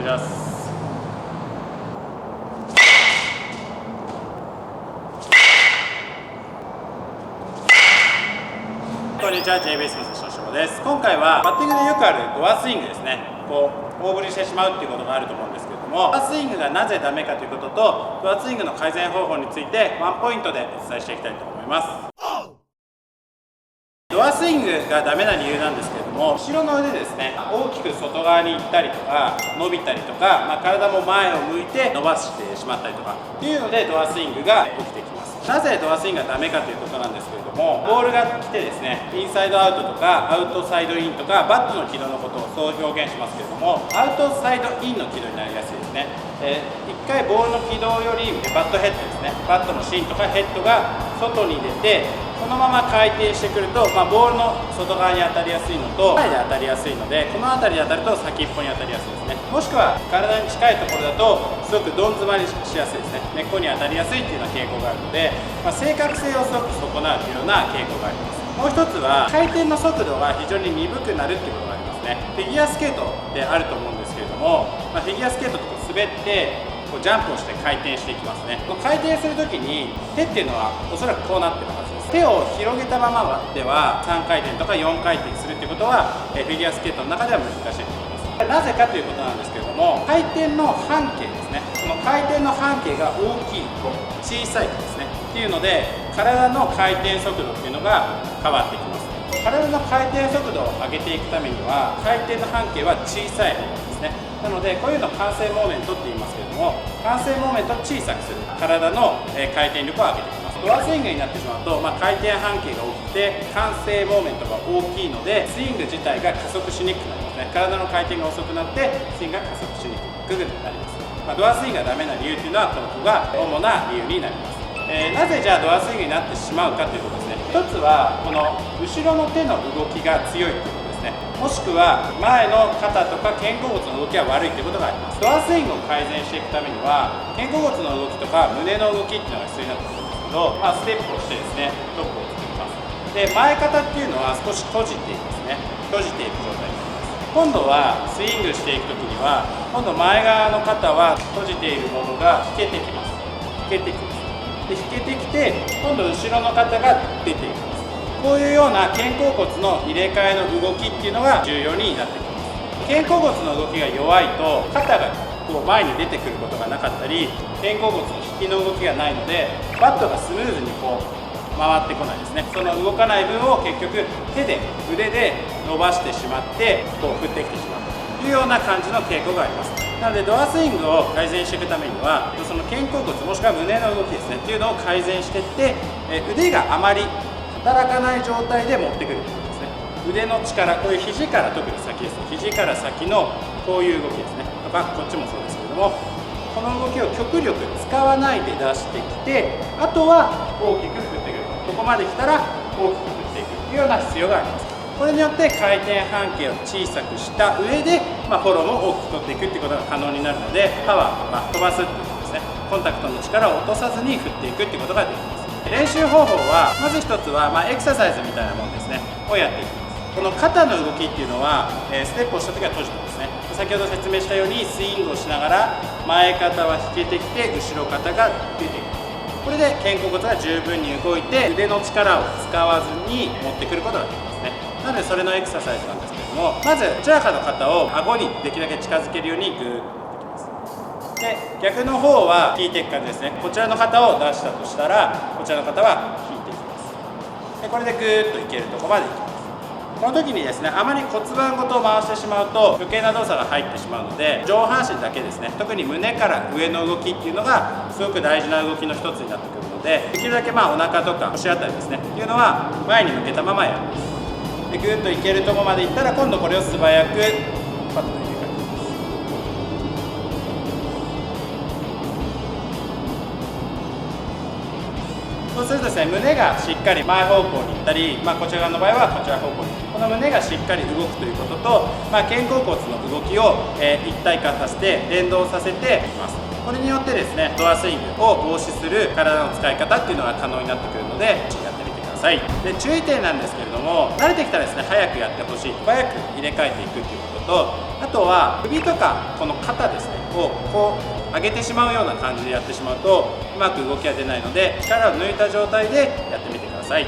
ます。こんにちは、J ベースのセッションしょうです。今回はバッティングでよくあるドアスイングですね。大振りしてしまうっていうことがあると思うんですけれども、ドアスイングがなぜダメかということと、ドアスイングの改善方法についてワンポイントでお伝えしていきたいと思います。ドアスイングがダメな理由なんですけれども、後ろの腕ですね、大きく外側に行ったりとか伸びたりとか、体も前を向いて伸ばしてしまったりとかっていうのでドアスイングが起きてきます。なぜドアスイングがダメかということなんですけれども、ボールが来てですね、インサイドアウトとかアウトサイドインとかバットの軌道のことをそう表現しますけれども、アウトサイドインの軌道になりやすいですね。1回ボールの軌道よりバットヘッドですね、バットの芯とかヘッドが外に出てそのまま回転してくると、ボールの外側に当たりやすいのと前で当たりやすいので、この辺りで当たると先っぽに当たりやすいですね。もしくは体に近いところだとすごくどん詰まりしやすいですね。根っこに当たりやすいっていうような傾向があるので、正確性をすごく損なうというような傾向があります。もう一つは回転の速度が非常に鈍くなるっていうことがありますね。フィギュアスケートであると思うんですけれども、フィギュアスケートとか滑ってジャンプをして回転していきますね。この回転するときに手っていうのはおそらくこうなってるはずです。手を広げたままでは3回転とか4回転するっていうことはフィギュアスケートの中では難しいと思います。なぜかということなんですけれども、回転の半径ですね、この回転の半径が大きいと小さいとですねっていうので、体の回転速度っていうのが変わってきます。体の回転速度を上げていくためには回転の半径は小さい方がいいですね。なのでこういうのを慣性モーメントって言いますけれども、慣性モーメントを小さくする、体の回転力を上げてきます。ドアスイングになってしまうと、回転半径が大きくて慣性モーメントが大きいので、スイング自体が加速しにくくなりますね。体の回転が遅くなってスイングが加速しにくくなります。ドアスイングがダメな理由というのはこの子が主な理由になります。なぜじゃあドアスイングになってしまうかということですね。一つはこの後ろの手の動きが強いということですね。もしくは前の肩とか肩甲骨の動きが悪いということがあります。ドアスイングを改善していくためには肩甲骨の動きとか胸の動きっていうのが必要になってくるんですけど、ステップをしてですねトップを作ります。で、前肩っていうのは少し閉じていますね。閉じていく状態になります。今度はスイングしていくときには、今度前側の肩は閉じているものが引けてきます。引けてきます。で、引けてきて今度後ろの肩が出ていきます。こういうような肩甲骨の入れ替えの動きっていうのが重要になってきます。肩甲骨の動きが弱いと肩が前に出てくることがなかったり、肩甲骨の引きの動きがないのでバットがスムーズに回ってこないですね。その動かない分を結局手で腕で伸ばしてしまって振ってきてしまうというような感じの傾向があります。なのでドアスイングを改善していくためには、その肩甲骨もしくは胸の動きですねっていうのを改善していって、腕があまり働かない状態で持ってくるということですね。腕の力、こういう肘から特に先です。肘から先のこういう動きですねとか、こっちもそうですけれども、この動きを極力使わないで出してきて、あとは大きく振ってくる。ここまで来たら大きく振っていくというような必要があります。これによって回転半径を小さくした上で、フォローも大きく取っていくということが可能になるので、パワーとか飛ばすっていうことですね、コンタクトの力を落とさずに振っていくということができます。練習方法はまず一つは、エクササイズみたいなもんですねをやっていきます。この肩の動きっていうのは、ステップをした時は閉じてますね。先ほど説明したようにスイングをしながら前肩は引けてきて後ろ肩が出ていく。これで肩甲骨が十分に動いて腕の力を使わずに持ってくることができますね。なのでそれのエクササイズなんですけれども、まずどちらかの肩を顎にできるだけ近づけるようにグーッと持ってきます。で、逆の方は引いていく感じですね。こちらの肩を出したとしたら、こちらの肩は引いていきます。で、これでグーッといけるところまでいきます。この時にですね、あまり骨盤ごと回してしまうと余計な動作が入ってしまうので、上半身だけですね、特に胸から上の動きっていうのがすごく大事な動きの一つになってくるので、できるだけお腹とか腰あたりですねっていうのは前に向けたままやります。で、グーッといけるところまでいったら、今度これを素早くパッと入れ替えます。そうするとですね、胸がしっかり前方向に行ったり、こちら側の場合はこちら方向に、この胸がしっかり動くということと、肩甲骨の動きを一体化させて連動させています。これによってですね、ドアスイングを防止する体の使い方っていうのが可能になってくるので、やってみてください。で、注意点なんですけれども、慣れてきたらですね、早くやってほしい、早く入れ替えていくっていうことと、あとは首とかこの肩ですねをこう上げてしまうような感じでやってしまうとうまく動きが出ないので、力を抜いた状態でやってみてください。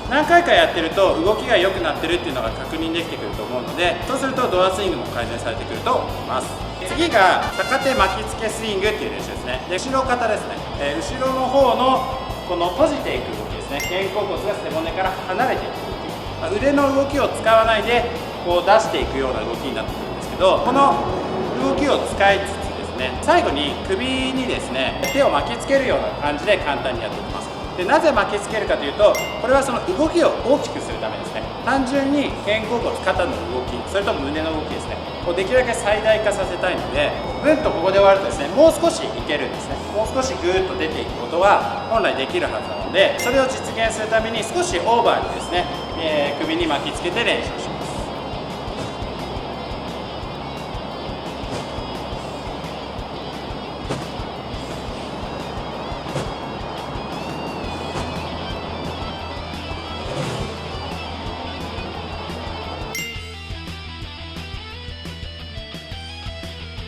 何回かやってると動きが良くなってるっていうのが確認できてくると思うので、そうするとドアスイングも改善されてくると思います。次が逆手巻きつけスイングっていう練習ですね。で後ろ肩ですね、後ろの方のこの閉じていく動きですね。肩甲骨が背骨から離れていく動き、腕の動きを使わないでこう出していくような動きになってくるんですけど、この動きを使いつつですね、最後に首にですね手を巻きつけるような感じで簡単にやっていきます。でなぜ巻きつけるかというと、これはその動きを大きくするためですね。単純に肩甲骨、肩の動き、それと胸の動きですねをできるだけ最大化させたいので、ぐんとここで終わるとですね、もう少しいけるんですね。もう少しぐーっと出ていくことは本来できるはずなので、それを実現するために少しオーバーにですね、首に巻きつけて練習します。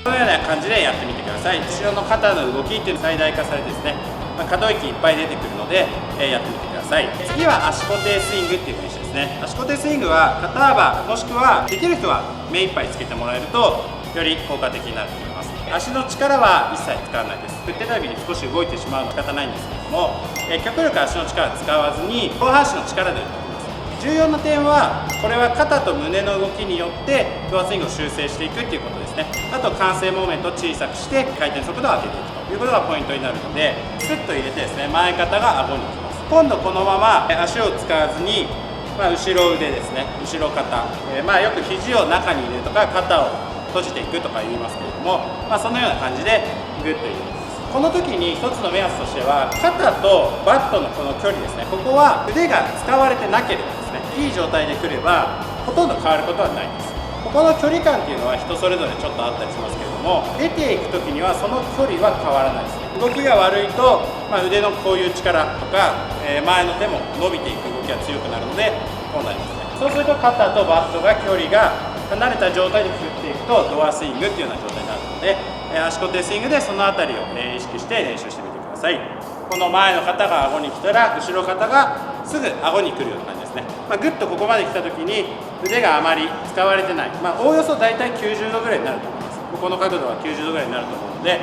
このような感じでやってみてください。後ろの肩の動きっていうのを最大化されてですね、可動域いっぱい出てくるので、やってみてください。次は足固定スイングっていう練習ですね。足固定スイングは肩幅もしくはできる人は目いっぱいつけてもらえるとより効果的になると思います。足の力は一切使わないです。振ってた時に少し動いてしまうのは仕方ないんですけども、極力足の力使わずに上半身の力で打っていきます。重要な点はこれは肩と胸の動きによってドアスイングを修正していくっていうことですね。あと完成モーメントを小さくして回転速度を上げていくということがポイントになるので、スッと入れてですね、前肩が顎にきます。今度このまま足を使わずに、後ろ腕ですね、後ろ肩、よく肘を中に入れるとか肩を閉じていくとか言いますけれども、そのような感じでグッと入れています。この時に一つの目安としては、肩とバットのこの距離ですね、ここは腕が使われてなければですね、いい状態で来ればほとんど変わることはないです。ここの距離感っていうのは人それぞれちょっとあったりしますけれども、出ていく時にはその距離は変わらないですね。動きが悪いと、腕のこういう力とか、前の手も伸びていく動きが強くなるのでこうなりますね。そうすると肩とバットが距離が離れた状態で振っていくとドアスイングっていうような状態になるので、足固定スイングでその辺りを意識して練習してみてください。この前の肩が顎に来たら後ろ肩がすぐ顎に来るような感じですね。ぐっとここまで来た時に腕があまり使われてない、おおよそ大体90度ぐらいになると思います。ここの角度は90度ぐらいになると思うので、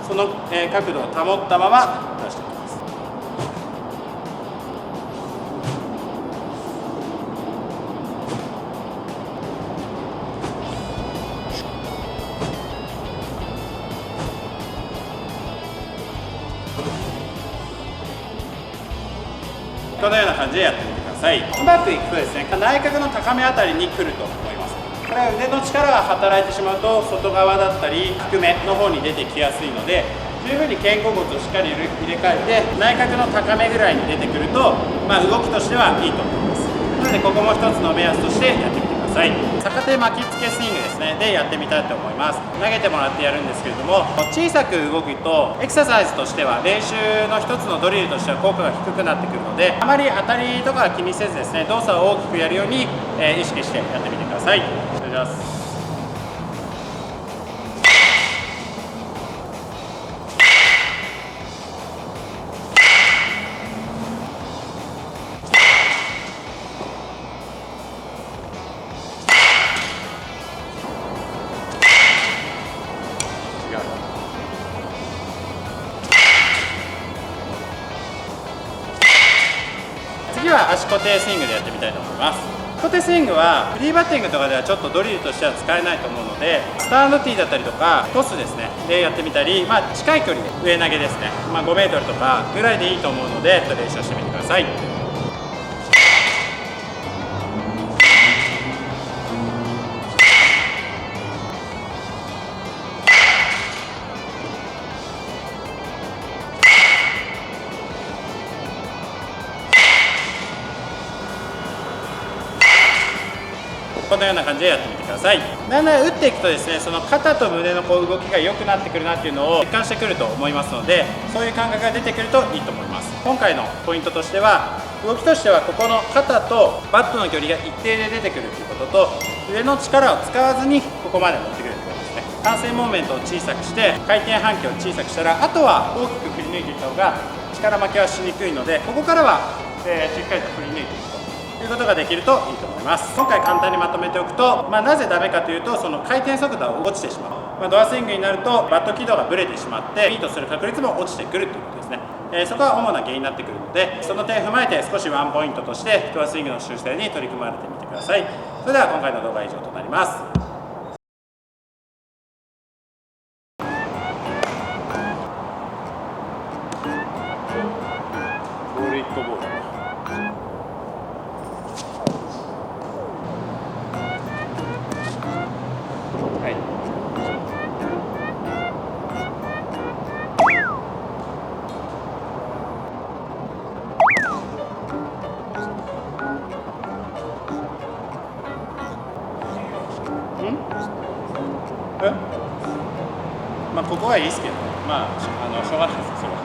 その角度を保ったまま出していきます。このような感じでやってみてください。うまくいくとですね、内角の高めあたりに来ると思います。これは腕の力が働いてしまうと外側だったり低めの方に出てきやすいので、十分に肩甲骨をしっかり入れ替えて内角の高めぐらいに出てくると、動きとしてはいいと思います。なのでここも一つの目安としてやってみてください。逆手巻きつけスイングですねでやってみたいと思います。投げてもらってやるんですけれども、小さく動くとエクササイズとしては練習の一つのドリルとしては効果が低くなってくるので、あまり当たりとかは気にせずですね、動作を大きくやるように意識してやってみてください。お願いします。次は足固定スイングでやってみたいと思います。固定スイングはフリーバッティングとかではちょっとドリルとしては使えないと思うので、スタンドティーだったりとかトスですねでやってみたり、近い距離で上投げですね、5メートルとかぐらいでいいと思うので練習してみてください。このような感じでやってみてください。だんだん打っていくとですね、その肩と胸のこう動きが良くなってくるなっていうのを実感してくると思いますので、そういう感覚が出てくるといいと思います。今回のポイントとしては、動きとしてはここの肩とバットの距離が一定で出てくるということと、上の力を使わずにここまで持ってくるということですね。完成モーメントを小さくして回転半径を小さくしたら、あとは大きく振り抜いていった方が力負けはしにくいので、ここからは、しっかりと振り抜いていくということができるといいと思います。今回簡単にまとめておくと、なぜダメかというと、その回転速度が落ちてしまう、ドアスイングになるとバット軌道がブレてしまってミートする確率も落ちてくるということですね。そこは主な原因になってくるので、その点踏まえて少しワンポイントとしてドアスイングの修正に取り組まれてみてください。それでは今回の動画は以上となります。ボール1個ボール。はい。ここはいいですけど、しょうがないです、それは。